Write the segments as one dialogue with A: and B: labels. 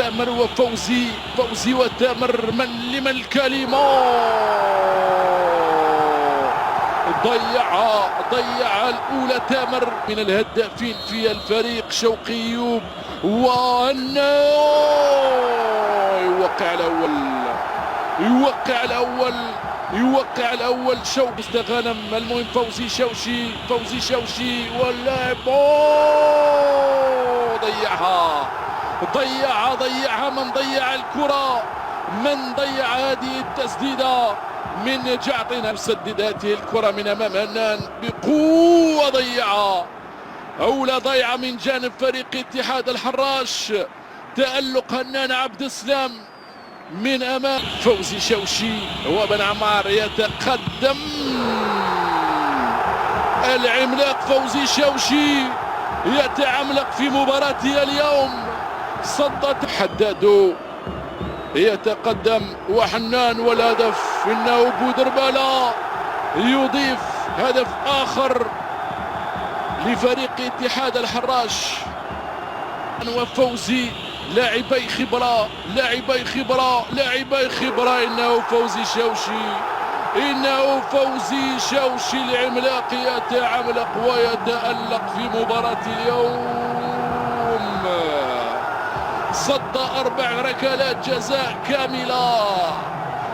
A: تامر وفوزي، فوزي وتامر، من لمن الكلمة. ضيع الأولى تامر، من الهدافين في الفريق شوقي أيوب، وأنه يوقع الأول شوقي استغنم. المهم فوزي شوشي واللاعب ضيعها. من ضيع الكرة، من ضيع هذه التسديدة من جعطنا. يسدد هذه الكرة من أمام هنان بقوة، ضيعها. أولى ضيعة من جانب فريق اتحاد الحراش. تألق هنان عبد السلام من أمام فوزي شوشي، وبن عمار يتقدم. العملاق فوزي شوشي يتعملق في مباراته اليوم. صدت حدادو، يتقدم وحنان، والهدف إنه بودربالة يضيف هدف آخر لفريق اتحاد الحراش. وفوزي لاعبي خبرة، إنه فوزي شوشي العملاق يتعملق ويتألق في مباراة اليوم. صد 4 ركلات جزاء كاملة،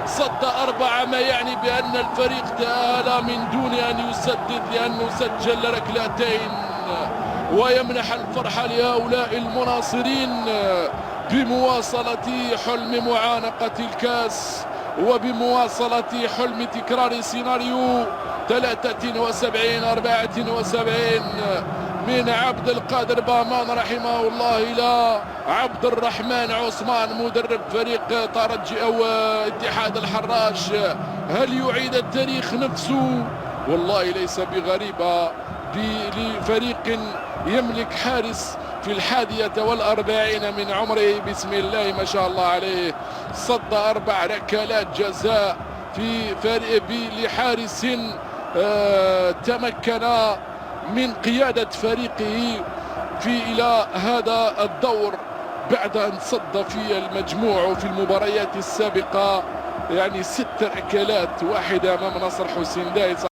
A: صد 4، ما يعني بأن الفريق تأهل من دون أن يسدد، لأنه سجل ركلتين، ويمنح الفرحة لهؤلاء المناصرين بمواصلة حلم معانقة الكاس، وبمواصلة حلم تكرار سيناريو 73-74 من عبد القادر بامان رحمه الله إلى عبد الرحمن عثمان مدرب فريق ترجي أو اتحاد الحراش. هل يعيد التاريخ نفسه؟ والله ليس بغريبة لفريق يملك حارس في 41 من عمره، بسم الله ما شاء الله عليه. صد 4 ركلات جزاء في فريق لحارس تمكن من قيادة فريقه إلى هذا الدور بعد أن صد في المجموع وفي المباريات السابقة يعني 6 ركلات، واحدة أمام نصر حسين دايس.